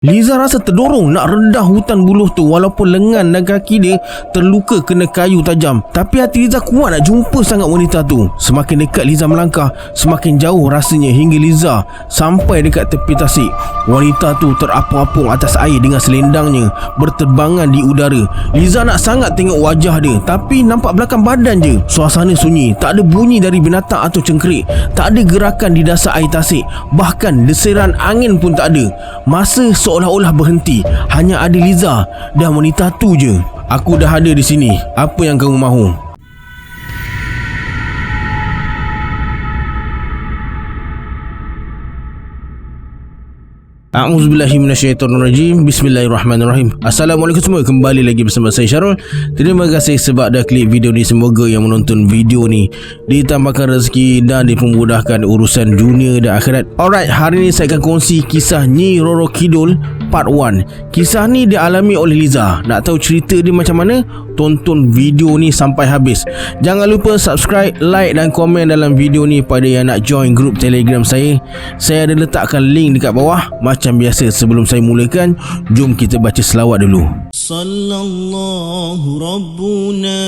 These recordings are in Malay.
Liza rasa terdorong nak rendah hutan buluh tu walaupun lengan dan kaki dia terluka kena kayu tajam. Tapi hati Liza kuat nak jumpa sangat wanita tu. Semakin dekat Liza melangkah, semakin jauh rasanya hingga Liza sampai dekat tepi tasik. Wanita tu terapung-apung atas air dengan selendangnya berterbangan di udara. Liza nak sangat tengok wajah dia, tapi nampak belakang badan je. Suasana sunyi, tak ada bunyi dari binatang atau cengkerik, tak ada gerakan di dasar air tasik, bahkan desiran angin pun tak ada. Masa seolah-olah berhenti, hanya ada Liza dan wanita tu je. Aku dah ada di sini. Apa yang kamu mahu? A'udzubillahi minasyaitonirrajim. Bismillahirrahmanirrahim. Assalamualaikum semua. Kembali lagi bersama saya Syarul. Terima kasih sebab dah klik video ni. Semoga yang menonton video ni ditambahkan rezeki dan dipermudahkan urusan dunia dan akhirat. Alright, hari ni saya akan kongsi kisah Nyi Roro Kidul part 1. Kisah ni dialami oleh Liza. Nak tahu cerita dia macam mana? Tonton video ni sampai habis. Jangan lupa subscribe, like dan komen dalam video ni. Pada yang nak join grup Telegram saya ada letakkan link dekat bawah. Macam biasa, sebelum saya mulakan, jom kita baca selawat dulu. Sallallahu Rabbuna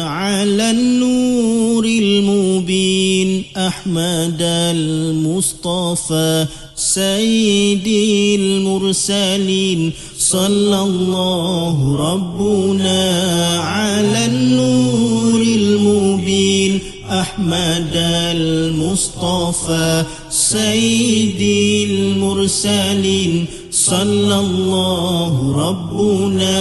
ala nuril mubin Ahmad al-Mustafa Sayyidil Mursalin. Sallallahu Rabbuna ala nuril mubin Ahmad al-Mustafa Sayyidil Mursalin. Sallallahu Rabbuna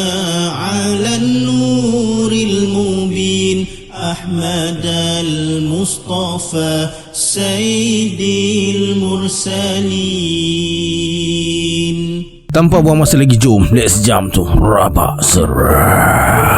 ala nuril mubin Ahmad al-Mustafa Sayyidil Mursalin. Tanpa buang masa lagi, jom let's jump to Rabak Serah.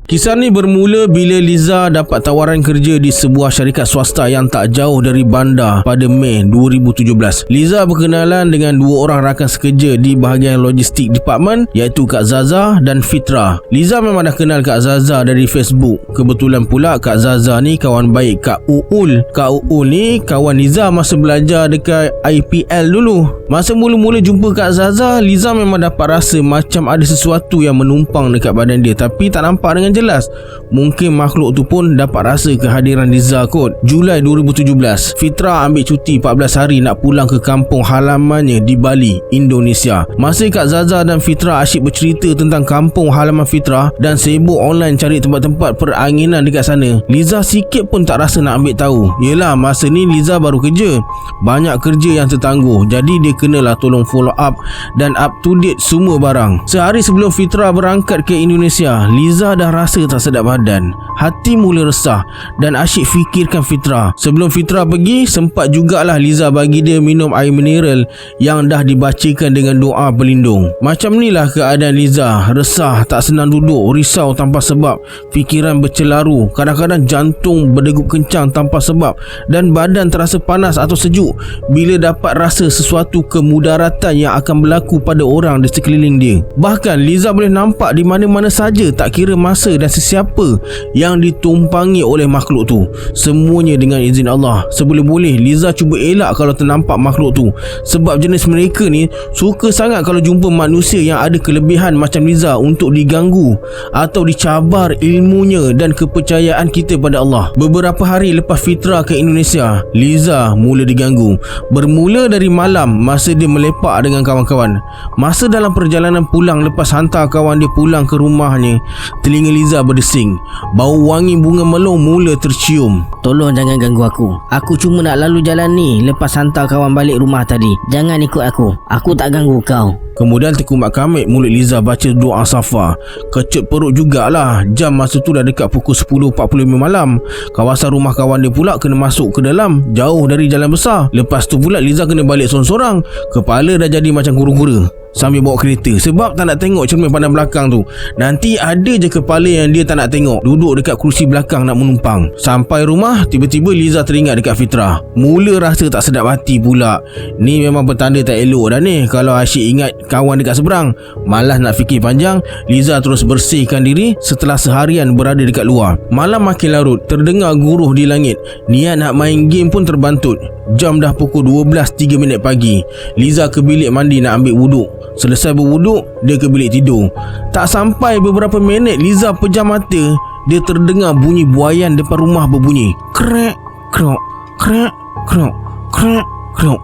Kisah ni bermula bila Liza dapat tawaran kerja di sebuah syarikat swasta yang tak jauh dari bandar pada Mei 2017. Liza berkenalan dengan dua orang rakan sekerja di bahagian logistik department, iaitu Kak Zaza dan Fitra. Liza memang dah kenal Kak Zaza dari Facebook. Kebetulan pula Kak Zaza ni kawan baik Kak Uul. Kak Uul ni kawan Liza masa belajar dekat IPL dulu. Masa mula-mula jumpa Kak Zaza, Liza memang dapat rasa macam ada sesuatu yang menumpang dekat badan dia, tapi tak nampak dengan jelas. Mungkin makhluk tu pun dapat rasa kehadiran Liza kot. Julai 2017, Fitra ambil cuti 14 hari nak pulang ke kampung halamannya di Bali, Indonesia. Masa Kak Zaza dan Fitra asyik bercerita tentang kampung halaman Fitra dan sibuk online cari tempat-tempat peranginan dekat sana, Liza sikit pun tak rasa nak ambil tahu. Yelah, masa ni Liza baru kerja, banyak kerja yang tertangguh, jadi dia kenalah tolong follow up dan up to date semua barang. Sehari sebelum Fitra berangkat ke Indonesia, Liza dah rasa tak sedap badan. Hati mula resah dan asyik fikirkan Fitra. Sebelum Fitra pergi, sempat jugalah Liza bagi dia minum air mineral yang dah dibacakan dengan doa pelindung. Macam inilah keadaan Liza, resah, tak senang duduk, risau tanpa sebab, fikiran bercelaru, kadang-kadang jantung berdegup kencang tanpa sebab, dan badan terasa panas atau sejuk bila dapat rasa sesuatu kemudaratan yang akan berlaku pada orang di sekeliling dia. Bahkan Liza boleh nampak di mana-mana saja, tak kira masa dan sesiapa yang ditumpangi oleh makhluk tu. Semuanya dengan izin Allah. Seboleh-boleh Liza cuba elak kalau ternampak makhluk tu, sebab jenis mereka ni suka sangat kalau jumpa manusia yang ada kelebihan macam Liza untuk diganggu atau dicabar ilmunya dan kepercayaan kita pada Allah. Beberapa hari lepas Fitra ke Indonesia, Liza mula diganggu. Bermula dari malam masa dia melepak dengan kawan-kawan. Masa dalam perjalanan pulang lepas hantar kawan dia pulang ke rumahnya, telinga Liza berdesing. Bau wangi bunga melon mula tercium. Tolong jangan ganggu aku. Aku cuma nak lalu jalan ni lepas hantar kawan balik rumah tadi. Jangan ikut aku. Aku tak ganggu kau. Kemudian terkumat kamit mulut Liza baca doa safa. Kecut perut jugalah. Jam masa tu dah dekat pukul 10.45 malam. Kawasan rumah kawan dia pula kena masuk ke dalam, jauh dari jalan besar. Lepas tu pula Liza kena balik sorang-sorang. Kepala dah jadi macam kura-kura. sambil bawa kereta. Sebab tak nak tengok cermin pandang belakang tu. Nanti ada je kepala yang dia tak nak tengok duduk dekat kerusi belakang nak menumpang. Sampai rumah, tiba-tiba Liza teringat dekat Fitrah. Mula rasa tak sedap hati pula. Ni memang petanda tak elok dah ni kalau asyik ingat kawan dekat seberang. Malas nak fikir panjang, Liza terus bersihkan diri setelah seharian berada dekat luar. Malam makin larut, terdengar guruh di langit. Niat nak main game pun terbantut. Jam dah pukul 12.03 pagi. Liza ke bilik mandi nak ambil wuduk. Selesai berwuduk, dia ke bilik tidur. Tak sampai beberapa minit Liza pejam mata, dia terdengar bunyi buaian depan rumah berbunyi. Krek, krok, krek, krok, krek, krok.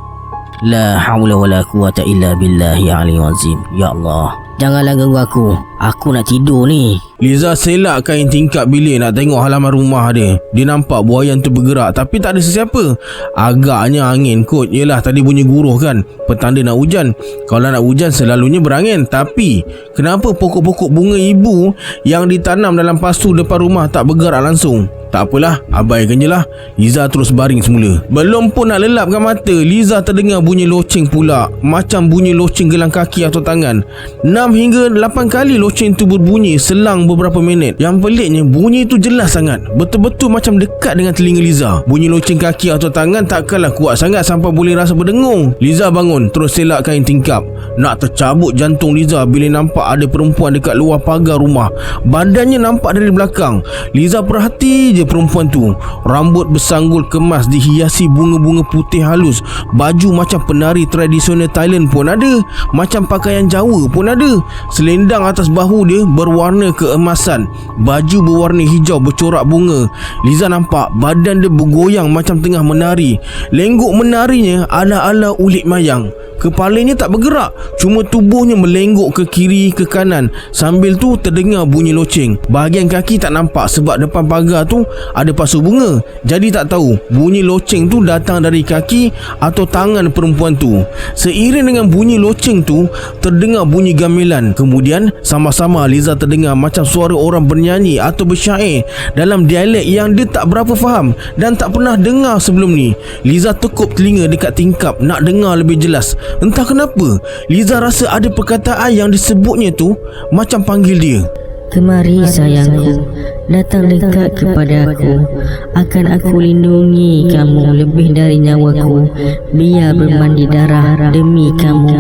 La haula wala quwata illa billahi aliyil azim. Ya Allah, janganlah ganggu aku. Aku nak tidur ni. Liza selak kain tingkap bilik nak tengok halaman rumah dia. Dia nampak buaian tu bergerak tapi tak ada sesiapa. Agaknya angin kot. Yelah, tadi bunyi guruh kan, petanda nak hujan. Kalau nak hujan selalunya berangin. Tapi kenapa pokok-pokok bunga ibu yang ditanam dalam pasu depan rumah tak bergerak langsung? Tak apalah, abaikan je lah. Liza terus baring semula. Belum pun nak lelapkan mata, Liza terdengar bunyi loceng pula. Macam bunyi loceng gelang kaki atau tangan. 6 hingga 8 kali loceng tu berbunyi selang beberapa minit. Yang peliknya, bunyi tu jelas sangat. Betul-betul macam dekat dengan telinga Liza. Bunyi loceng kaki atau tangan takkanlah kuat sangat sampai boleh rasa berdengung. Liza bangun, terus selak kain tingkap. Nak tercabut jantung Liza bila nampak ada perempuan dekat luar pagar rumah. Badannya nampak dari belakang. Liza perhati je perempuan tu. Rambut bersanggul kemas dihiasi bunga-bunga putih halus. Baju macam penari tradisional Thailand pun ada. Macam pakaian Jawa pun ada. Selendang atas bahu dia berwarna keemasan. Baju berwarna hijau bercorak bunga. Liza nampak badan dia bergoyang macam tengah menari. Lenggok menarinya ala-ala ulit mayang. Kepalanya tak bergerak, cuma tubuhnya melenggok ke kiri ke kanan. Sambil tu terdengar bunyi loceng. Bahagian kaki tak nampak sebab depan pagar tu ada pasu bunga. Jadi tak tahu bunyi loceng tu datang dari kaki atau tangan perempuan tu. Seiring dengan bunyi loceng tu, terdengar bunyi gamelan. Kemudian sama-sama Liza terdengar macam suara orang bernyanyi atau bersyair dalam dialek yang dia tak berapa faham dan tak pernah dengar sebelum ni. Liza tekup telinga dekat tingkap nak dengar lebih jelas. Entah kenapa, Liza rasa ada perkataan yang disebutnya tu macam panggil dia. Kemari sayangku, datang dekat kepada aku. Akan aku lindungi kamu lebih dari nyawaku. Biar bermandi darah demi kamu.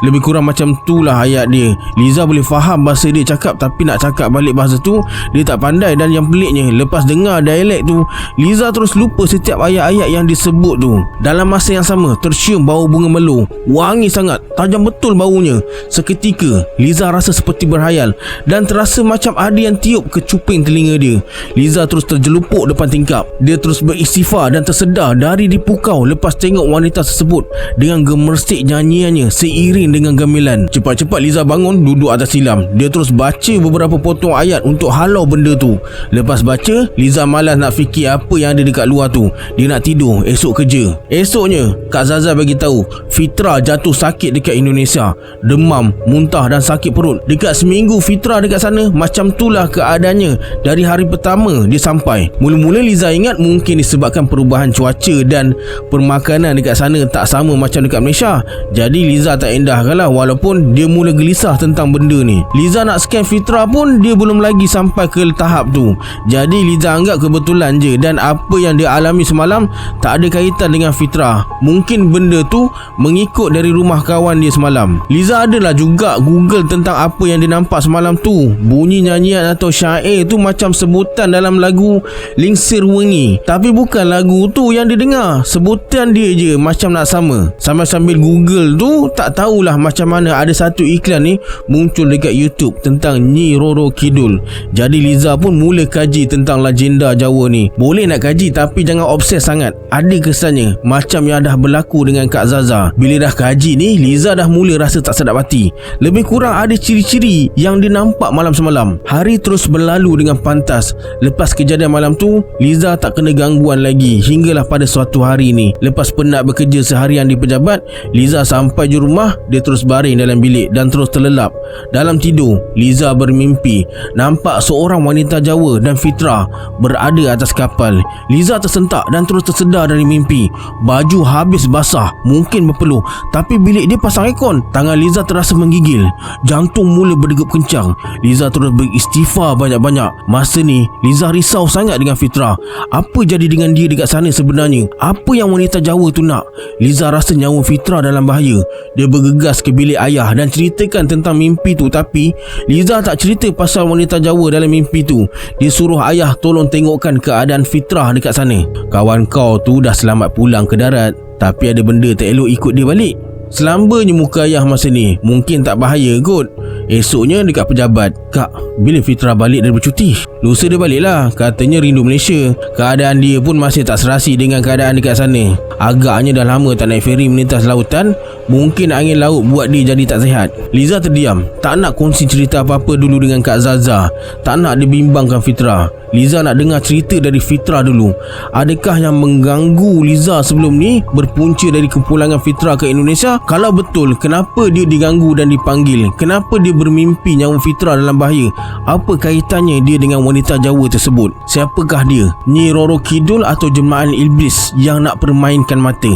Lebih kurang macam tu lah ayat dia. Liza boleh faham bahasa dia cakap, tapi nak cakap balik bahasa tu dia tak pandai. Dan yang peliknya, lepas dengar dialek tu, Liza terus lupa setiap ayat-ayat yang disebut tu. Dalam masa yang sama, tercium bau bunga melo. Wangi sangat, tajam betul baunya. Seketika Liza rasa seperti berhayal dan terasa macam ada yang tiup ke cuping telinga dia. Liza terus terjelupuk depan tingkap. Dia terus beristighfar dan tersedar dari dipukau lepas tengok wanita tersebut dengan gemersik nyanyiannya seiring dengan gamelan. Cepat-cepat Liza bangun, duduk atas tilam. Dia terus baca beberapa potong ayat untuk halau benda tu. Lepas baca, Liza malas nak fikir apa yang ada dekat luar tu. Dia nak tidur, esok kerja. Esoknya, Kak Zaza bagi tahu Fitrah jatuh sakit dekat Indonesia. Demam, muntah dan sakit perut. Dekat seminggu Fitrah dekat sana, macam itulah keadaannya dari hari pertama dia sampai. Mula-mula Liza ingat mungkin disebabkan perubahan cuaca dan permakanan dekat sana tak sama macam dekat Malaysia. Jadi Liza tak endah lah, walaupun dia mula gelisah tentang benda ni. Liza nak scan Fitrah pun dia belum lagi sampai ke tahap tu. Jadi Liza anggap kebetulan je dan apa yang dia alami semalam tak ada kaitan dengan Fitrah. Mungkin benda tu mengikut dari rumah kawan dia semalam. Liza adalah juga Google tentang apa yang dia nampak semalam tu. Bunyi nyanyian atau syair tu macam sebutan dalam lagu Lingsir Wengi, tapi bukan lagu tu yang dia dengar. Sebutan dia je macam nak sama. Sambil-sambil Google tu, tak tahulah macam mana ada satu iklan ni muncul dekat YouTube tentang Nyi Roro Kidul. Jadi Liza pun mula kaji tentang legenda Jawa ni. Boleh nak kaji tapi jangan obses sangat. Ada kesannya macam yang dah berlaku dengan Kak Zaza. Bila dah kaji ni, Liza dah mula rasa tak sedap hati. Lebih kurang ada ciri-ciri yang dia nampak malam semalam. Hari terus berlalu dengan pantas. Lepas kejadian malam tu, Liza tak kena gangguan lagi hinggalah pada suatu hari ni. Lepas penat bekerja seharian di pejabat, Liza sampai je rumah. dia terus baring dalam bilik dan terus terlelap. Dalam tidur, Liza bermimpi nampak seorang wanita Jawa dan Fitra berada atas kapal. Liza tersentak dan terus tersedar dari mimpi. Baju habis basah, mungkin berpeluh, tapi bilik dia pasang aircon. Tangan Liza terasa menggigil. Jantung mula berdegup kencang. Liza terus beristighfar banyak-banyak. Masa ni Liza risau sangat dengan Fitra. Apa jadi dengan dia dekat sana sebenarnya? Apa yang wanita Jawa tu nak? Liza rasa nyawa Fitra dalam bahaya. Dia bergegas ke bilik ayah dan ceritakan tentang mimpi tu, tapi Liza tak cerita pasal wanita Jawa dalam mimpi tu. Dia suruh ayah tolong tengokkan keadaan Fitrah dekat sana. Kawan kau tu dah selamat pulang ke darat, tapi ada benda tak elok ikut dia balik. Selambanya muka ayah masa ni, mungkin tak bahaya kot. Esoknya dekat pejabat, "Kak, bila Fitra balik dari bercuti?" "Lusa dia balik lah, katanya rindu Malaysia. Keadaan dia pun masih tak serasi dengan keadaan dekat sana. Agaknya dah lama tak naik feri melintas lautan. Mungkin angin laut buat dia jadi tak sihat." Liza terdiam, tak nak kongsi cerita apa-apa dulu dengan Kak Zaza. Tak nak dia bimbangkan Fitra. Liza nak dengar cerita dari Fitra dulu. Adakah yang mengganggu Liza sebelum ni berpunca dari kepulangan Fitra ke Indonesia? Kalau betul, kenapa dia diganggu dan dipanggil? Kenapa dia bermimpi nyawa Fitra dalam bahaya? Apa kaitannya dia dengan wanita Jawa tersebut? Siapakah dia? Nyi Roro Kidul atau jemaah iblis yang nak permainkan mata?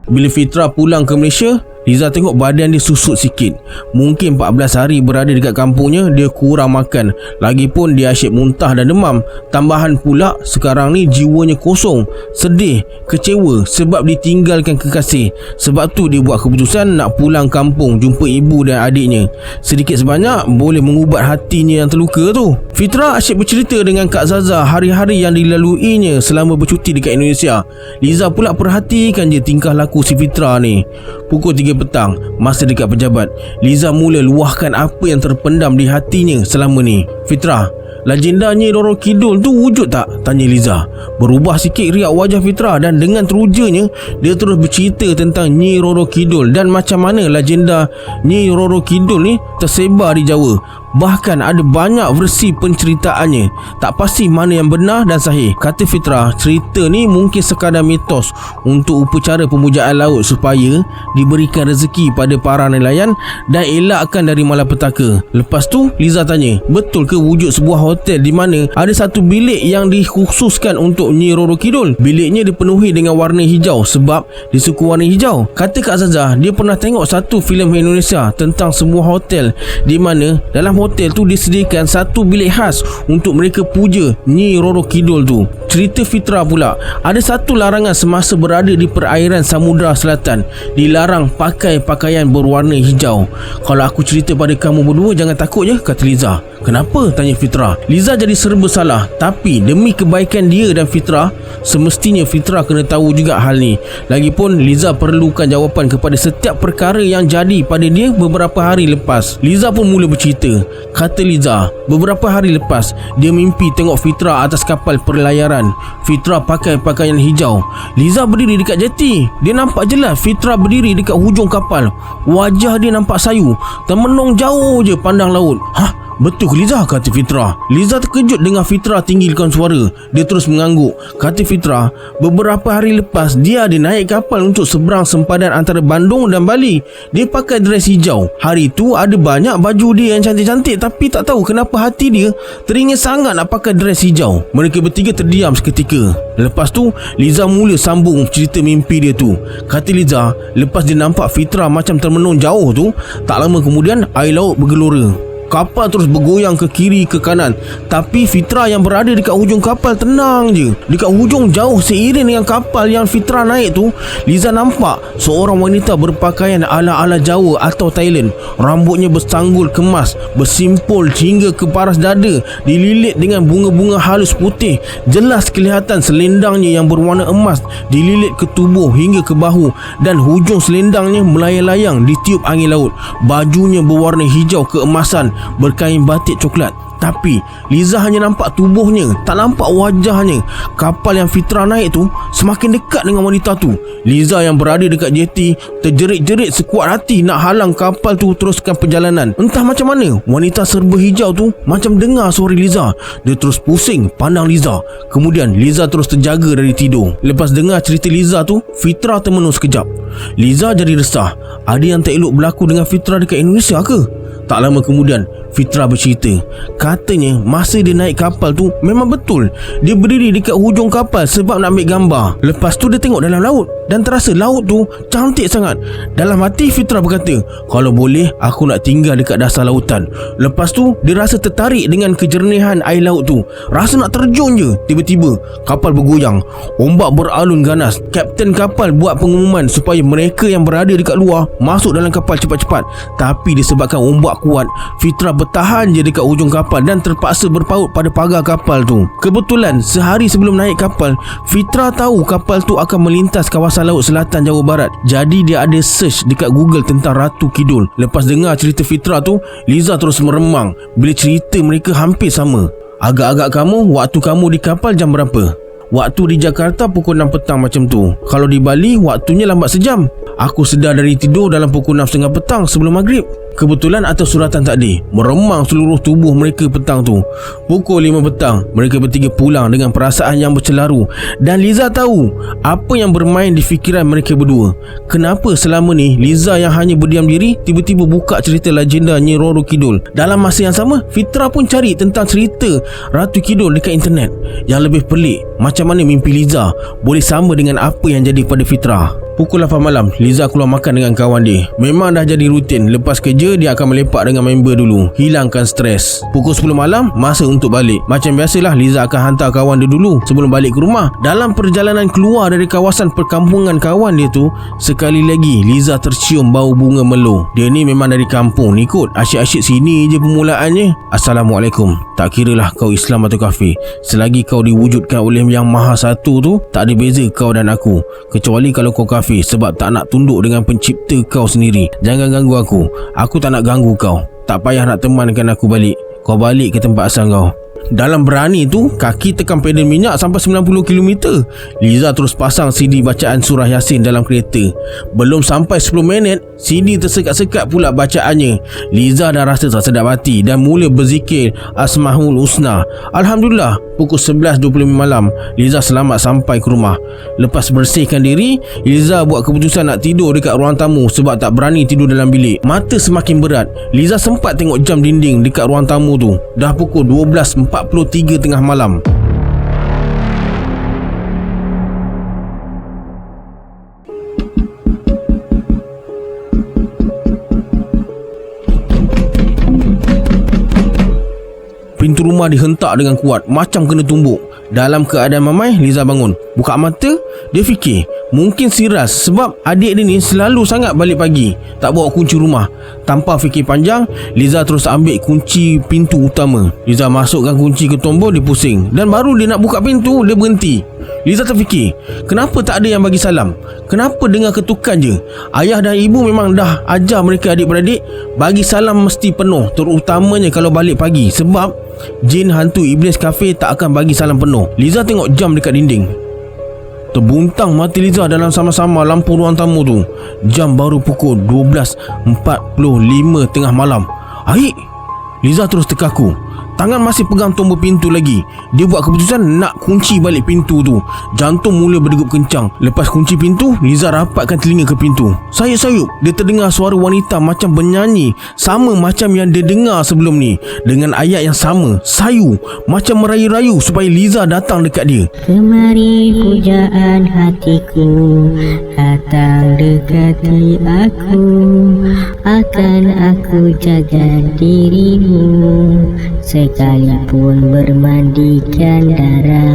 Bila Fitra pulang ke Malaysia, Liza tengok badan dia susut sikit. Mungkin 14 hari berada dekat kampungnya, dia kurang makan. Lagipun dia asyik muntah dan demam. Tambahan pula sekarang ni jiwanya kosong, sedih, kecewa sebab ditinggalkan kekasih. Sebab tu dia buat keputusan nak pulang kampung jumpa ibu dan adiknya. Sedikit sebanyak boleh mengubat hatinya yang terluka tu. Fitra asyik bercerita dengan Kak Zaza hari-hari yang dilaluinya selama bercuti dekat Indonesia. Liza pula perhatikan je tingkah laku si Fitra ni. Pukul 3 petang, masa dekat pejabat, Liza mula luahkan apa yang terpendam di hatinya selama ni. "Fitra, legenda Nyi Roro Kidul tu wujud tak?" tanya Liza. Berubah sikit riak wajah Fitra dan dengan terujanya dia terus bercerita tentang Nyi Roro Kidul dan macam mana legenda Nyi Roro Kidul ni tersebar di Jawa. Bahkan ada banyak versi penceritaannya. Tak pasti mana yang benar dan sahih. Kata Fitra, cerita ni mungkin sekadar mitos untuk upacara pemujaan laut supaya diberikan rezeki pada para nelayan dan elakkan dari malapetaka. Lepas tu Liza tanya, betul ke wujud sebuah hotel di mana ada satu bilik yang dikhususkan untuk Nyi Roro Kidul? Biliknya dipenuhi dengan warna hijau sebab dia suka warna hijau. Kata Kak Zaza, dia pernah tengok satu filem Indonesia tentang sebuah hotel di mana dalam hotel tu disediakan satu bilik khas untuk mereka puja Nyi Roro Kidul tu. Cerita Fitra pula, ada satu larangan semasa berada di perairan Samudra Selatan. Dilarang pakai pakaian berwarna hijau. "Kalau aku cerita pada kamu berdua, jangan takut je," kata Liza. "Kenapa?" tanya Fitra. Liza jadi serba salah, tapi demi kebaikan dia dan Fitra, semestinya Fitra kena tahu juga hal ni. Lagipun Liza perlukan jawapan kepada setiap perkara yang jadi pada dia beberapa hari lepas. Liza pun mula bercerita. Kata Liza, beberapa hari lepas dia mimpi tengok Fitra atas kapal perlayaran. Fitra pakai pakaian hijau. Liza berdiri dekat jeti. Dia nampak jelas Fitra berdiri dekat hujung kapal. Wajah dia nampak sayu, termenung jauh je pandang laut. "Hah? Betul ke Liza?" kata Fitra. Liza terkejut dengan Fitra tinggikan suara. Dia terus mengangguk. Kata Fitra, beberapa hari lepas dia ada naik kapal untuk seberang sempadan antara Bandung dan Bali. Dia pakai dres hijau. Hari tu ada banyak baju dia yang cantik-cantik, tapi tak tahu kenapa hati dia teringin sangat nak pakai dres hijau. Mereka bertiga terdiam seketika. Lepas tu Liza mula sambung cerita mimpi dia tu. Kata Liza, lepas dia nampak Fitra macam termenung jauh tu, tak lama kemudian air laut bergelora. Kapal terus bergoyang ke kiri ke kanan, tapi Fitra yang berada dekat hujung kapal tenang je. Dekat hujung jauh seiring dengan kapal yang Fitra naik tu, Liza nampak seorang wanita berpakaian ala-ala Jawa atau Thailand. Rambutnya bersanggul kemas, bersimpul hingga ke paras dada, dililit dengan bunga-bunga halus putih. Jelas kelihatan selendangnya yang berwarna emas dililit ke tubuh hingga ke bahu dan hujung selendangnya melayang-layang ditiup angin laut. Bajunya berwarna hijau keemasan berkain batik coklat. Tapi Liza hanya nampak tubuhnya, tak nampak wajahnya. Kapal yang Fitra naik tu semakin dekat dengan wanita tu. Liza yang berada dekat jeti terjerit-jerit sekuat hati nak halang kapal tu teruskan perjalanan. Entah macam mana wanita serba hijau tu macam dengar suara Liza. Dia terus pusing pandang Liza. Kemudian Liza terus terjaga dari tidur. Lepas dengar cerita Liza tu, Fitra termenung sekejap. Liza jadi resah. Ada yang tak elok berlaku dengan Fitra dekat Indonesia ke? Tak lama kemudian Fitra bercerita, katanya masa dia naik kapal tu memang betul dia berdiri dekat hujung kapal sebab nak ambil gambar. Lepas tu dia tengok dalam laut dan terasa laut tu cantik sangat. Dalam hati Fitra berkata, kalau boleh aku nak tinggal dekat dasar lautan. Lepas tu dia rasa tertarik dengan kejernihan air laut tu. Rasa nak terjun je. Tiba-tiba kapal bergoyang, ombak beralun ganas. Kapten kapal buat pengumuman supaya mereka yang berada dekat luar masuk dalam kapal cepat-cepat. Tapi disebabkan ombak kuat, Fitra bertahan je dekat hujung kapal dan terpaksa berpaut pada pagar kapal tu. Kebetulan sehari sebelum naik kapal, Fitra tahu kapal tu akan melintas kawasan laut selatan Jawa Barat. Jadi dia ada search dekat Google tentang Ratu Kidul. Lepas dengar cerita Fitra tu, Liza terus meremang bila cerita mereka hampir sama. Agak-agak kamu, waktu kamu di kapal jam berapa? Waktu di Jakarta pukul 6 petang macam tu. Kalau di Bali waktunya lambat sejam. Aku sedar dari tidur dalam pukul 6.30 petang sebelum maghrib. Kebetulan atas suratan takdir, meremang seluruh tubuh mereka petang tu. Pukul 5 petang, mereka bertiga pulang dengan perasaan yang bercelaru. Dan Liza tahu apa yang bermain di fikiran mereka berdua. Kenapa selama ni Liza yang hanya berdiam diri tiba-tiba buka cerita legenda Nyi Roro Kidul. Dalam masa yang sama, Fitra pun cari tentang cerita Ratu Kidul dekat internet. Yang lebih pelik, macam mana mimpi Liza boleh sama dengan apa yang jadi pada Fitra. Pukul 8 malam, Liza keluar makan dengan kawan dia. Memang dah jadi rutin. Lepas kerja, dia akan melepak dengan member dulu, hilangkan stres. Pukul 10 malam, masa untuk balik. Macam biasalah, Liza akan hantar kawan dia dulu sebelum balik ke rumah. Dalam perjalanan keluar dari kawasan perkampungan kawan dia tu, sekali lagi Liza tercium bau bunga melo. Dia ni memang dari kampung ni kot. Asyik-asyik sini je permulaannya. Assalamualaikum. Tak kiralah kau Islam atau kafir, selagi kau diwujudkan oleh Yang Maha Satu tu, tak ada beza kau dan aku. Kecuali kalau kau kafir sebab tak nak tunduk dengan pencipta kau sendiri. Jangan ganggu aku. Aku tak nak ganggu kau. Tak payah nak temankan aku balik. Kau balik ke tempat asal kau. Dalam berani tu, kaki tekan pedal minyak sampai 90 km. Liza terus pasang CD bacaan surah Yasin dalam kereta. Belum sampai 10 minit, CD tersekat-sekat pula bacaannya. Liza dah rasa tak sedap hati dan mula berzikir Asmaul Husna. Alhamdulillah, pukul 11.25 malam, Liza selamat sampai ke rumah. Lepas bersihkan diri, Liza buat keputusan nak tidur dekat ruang tamu sebab tak berani tidur dalam bilik. Mata semakin berat. Liza sempat tengok jam dinding dekat ruang tamu tu. Dah pukul 12.43 tengah malam. Pintu rumah dihentak dengan kuat, macam kena tumbuk. Dalam keadaan mamai, Liza bangun. Buka mata, dia fikir mungkin Siras sebab adik dia ni selalu sangat balik pagi, tak bawa kunci rumah. Tanpa fikir panjang, Liza terus ambil kunci pintu utama. Liza masukkan kunci ke tombol, dia pusing. Dan baru dia nak buka pintu, dia berhenti. Liza terfikir, kenapa tak ada yang bagi salam? Kenapa dengar ketukan je? Ayah dan ibu memang dah ajar mereka adik-beradik bagi salam mesti penuh, terutamanya kalau balik pagi. Sebab jin hantu iblis kafe tak akan bagi salam penuh. Liza tengok jam dekat dinding. Terbuntang mati Liza dalam sama-sama lampu ruang tamu tu. Jam baru pukul 12.45 tengah malam. Aik, Liza terus terkaku. Tangan masih pegang tombol pintu lagi. Dia buat keputusan nak kunci balik pintu tu. Jantung mula berdegup kencang. Lepas kunci pintu, Liza rapatkan telinga ke pintu. Sayup-sayup, dia terdengar suara wanita macam bernyanyi, sama macam yang dia dengar sebelum ni, dengan ayat yang sama. Sayu, macam merayu-rayu supaya Liza datang dekat dia. Kemari pujaan hatiku, datang dekati aku, akan aku jaga dirimu, sekalipun bermandikan darah.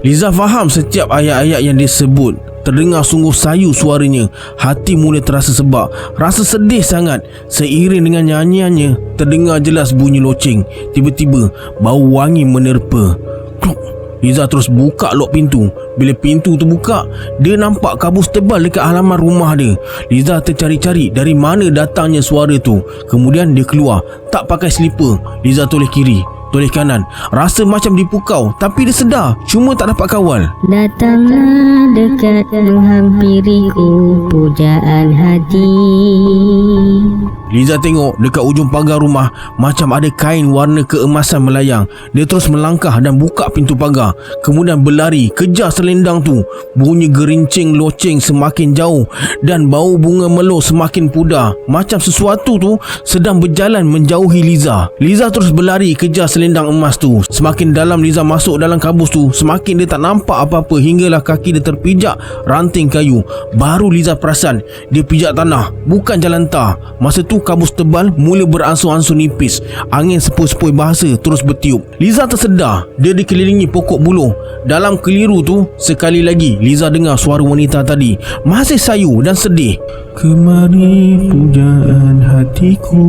Liza faham setiap ayat-ayat yang disebut. Terdengar sungguh sayu suaranya. Hati mula terasa sebab, rasa sedih sangat. Seiring dengan nyanyiannya, terdengar jelas bunyi loceng. Tiba-tiba bau wangi menerpa. Klok, Liza terus buka lok pintu. Bila pintu tu buka, dia nampak kabus tebal dekat halaman rumah dia. Liza tercari-cari dari mana datangnya suara tu. Kemudian dia keluar, tak pakai slipper. Liza toleh kiri, toleh kanan, rasa macam dipukau, tapi dia sedar, cuma tak dapat kawal. Datanglah dekat menghampiriku pujaan hati. Liza tengok dekat ujung pagar rumah macam ada kain warna keemasan melayang. Dia terus melangkah dan buka pintu pagar. Kemudian berlari kejar selendang tu. Bunyi gerincing loceng semakin jauh dan bau bunga melo semakin pudar. Macam sesuatu tu sedang berjalan menjauhi Liza. Liza terus berlari kejar selendang emas tu. Semakin dalam Liza masuk dalam kabus tu, semakin dia tak nampak apa-apa hinggalah kaki dia terpijak ranting kayu. Baru Liza perasan dia pijak tanah, bukan jalan tar. Masa tu kabus tebal mula beransur-ansur nipis. Angin sepoi-sepoi bahasa terus bertiup. Liza tersedar dia dikelilingi pokok buluh. Dalam keliru tu, sekali lagi Liza dengar suara wanita tadi, masih sayu dan sedih. Kemari pujaan hatiku.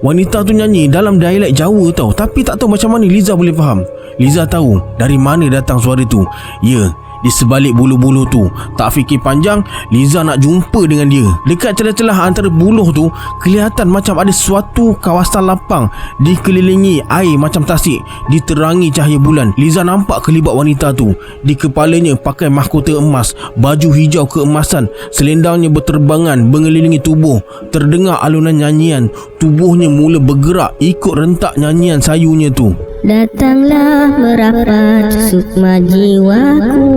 Wanita tu nyanyi dalam dialek Jawa tau, tapi tak tahu macam mana Liza boleh faham. Liza tahu dari mana datang suara tu. Ya, di sebalik buluh-buluh tu. Tak fikir panjang, Liza nak jumpa dengan dia. Dekat celah-celah antara buluh tu, kelihatan macam ada suatu kawasan lapang dikelilingi air macam tasik, diterangi cahaya bulan. Liza nampak kelibat wanita tu. Di kepalanya pakai mahkota emas, baju hijau keemasan, selendangnya berterbangan mengelilingi tubuh. Terdengar alunan nyanyian. Tubuhnya mula bergerak ikut rentak nyanyian sayunya tu. Datanglah merapat sukma jiwaku.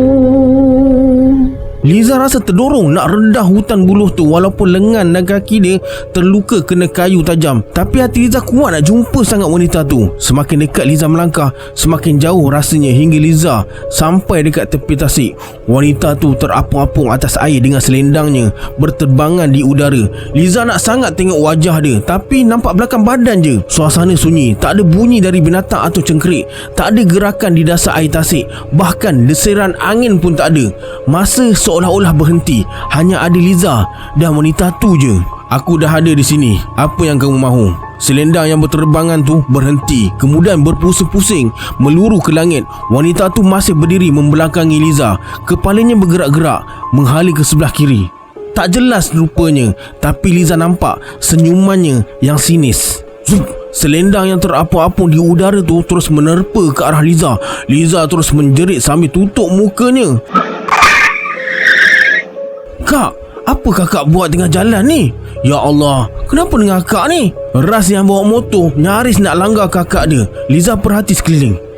Liza rasa terdorong nak rendah hutan buluh tu walaupun lengan dan kaki dia terluka kena kayu tajam. Tapi hati Liza kuat nak jumpa sangat wanita tu. Semakin dekat Liza melangkah, semakin jauh rasanya hingga Liza sampai dekat tepi tasik. Wanita tu terapung-apung atas air dengan selendangnya berterbangan di udara. Liza nak sangat tengok wajah dia, tapi nampak belakang badan je. Suasana sunyi, tak ada bunyi dari binatang atau cengkerik, tak ada gerakan di dasar air tasik, bahkan desiran angin pun tak ada. Masa seolah-olah berhenti, hanya ada Liza dan wanita tu je. Aku dah ada di sini, apa yang kamu mahu? Selendang yang berterbangan tu berhenti, kemudian berpusing-pusing meluru ke langit. Wanita tu masih berdiri membelakangi Liza. Kepalanya bergerak-gerak menghala ke sebelah kiri. Tak jelas rupanya, tapi Liza nampak senyumannya yang sinis. Zup! Selendang yang terapung-apung di udara tu terus menerpa ke arah Liza. Liza terus menjerit sambil tutup mukanya. Kak, apa kakak buat tengah jalan ni? Ya Allah, kenapa dengan kakak ni? Ras yang bawa motor nyaris nak langgar kakak dia. Liza perhati sekeliling.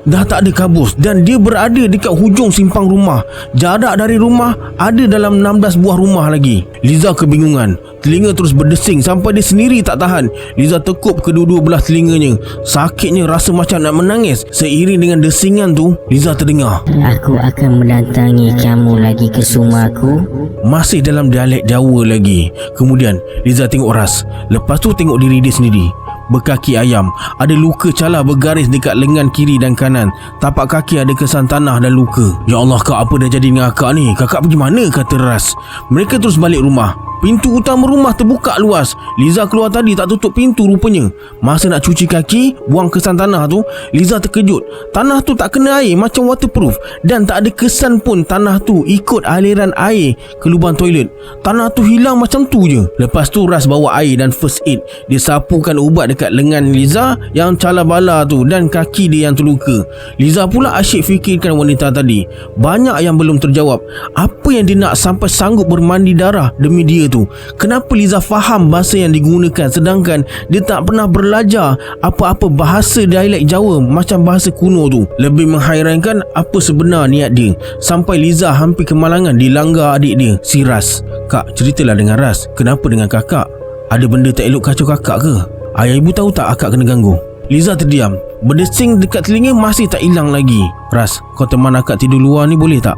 Dah tak ada kabus dan dia berada dekat hujung simpang rumah. Jarak dari rumah ada dalam 16 buah rumah lagi. Liza kebingungan. Telinga terus berdesing sampai dia sendiri tak tahan. Liza tekuk kedua-dua belah telinganya. Sakitnya rasa macam nak menangis. Seiring dengan desingan tu, Liza terdengar, Aku akan mendatangi kamu lagi ke rumahku. masih dalam dialek Jawa lagi. Kemudian Liza tengok Ras. Lepas tu tengok diri dia sendiri. Berkaki ayam, ada luka calar bergaris dekat lengan kiri dan kanan. Tapak kaki ada kesan tanah dan luka. Ya Allah kak, apa dah jadi dengan kakak ni? Kakak pergi mana? Kata Ras. Mereka terus balik rumah. Pintu utama rumah terbuka luas. Liza keluar tadi tak tutup pintu rupanya. Masa nak cuci kaki, buang kesan tanah tu, Liza terkejut. Tanah tu tak kena air macam waterproof, dan tak ada kesan pun tanah tu ikut aliran air ke lubang toilet. Tanah tu hilang macam tu je. Lepas tu Ras bawa air dan first aid. Dia sapukan ubat dekat lengan Liza yang calar bala tu dan kaki dia yang terluka. Liza pula asyik fikirkan wanita tadi. Banyak yang belum terjawab. Apa yang dia nak sampai sanggup bermandi darah demi dia tu? Kenapa Liza faham bahasa yang digunakan sedangkan dia tak pernah belajar apa-apa bahasa dialek Jawa macam bahasa kuno tu? Lebih menghairankan apa sebenar niat dia sampai Liza hampir kemalangan dilanggar adik dia, si Ras. Kak, ceritalah dengan Ras, kenapa dengan kakak? Ada benda tak elok kacau kakak ke? Ayah ibu tahu tak akak kena ganggu? Liza terdiam. Berdesing dekat telinga masih tak hilang lagi. Ras, kau teman akak tidur luar ni boleh tak?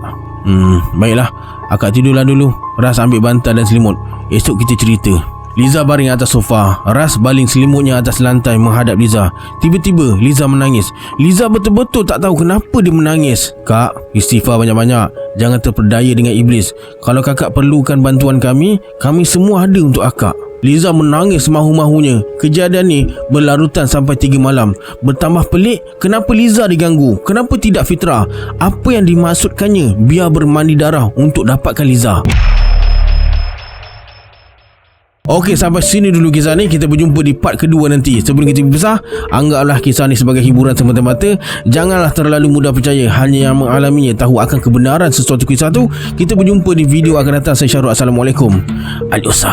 Baiklah, akak tidurlah dulu. Ras ambil bantal dan selimut. Esok kita cerita. Liza baring atas sofa. Ras baling selimutnya atas lantai menghadap Liza. Tiba-tiba Liza menangis. Liza betul-betul tak tahu kenapa dia menangis. Kak, istighfar banyak-banyak. Jangan terperdaya dengan iblis. Kalau kakak perlukan bantuan kami semua ada untuk akak. Liza menangis semahu-mahunya. Kejadian ni berlarutan sampai 3 malam. Bertambah pelik, kenapa Liza diganggu? Kenapa tidak Fitrah? Apa yang dimaksudkannya biar bermandi darah untuk dapatkan Liza? Okey, sampai sini dulu kisah ni. Kita berjumpa di part kedua nanti. Sebelum kita berpisah, anggaplah kisah ni sebagai hiburan semata-mata. Janganlah terlalu mudah percaya. Hanya yang mengalaminya tahu akan kebenaran sesuatu kisah tu. Kita berjumpa di video akan datang. Saya Syahrul. Assalamualaikum. Adios.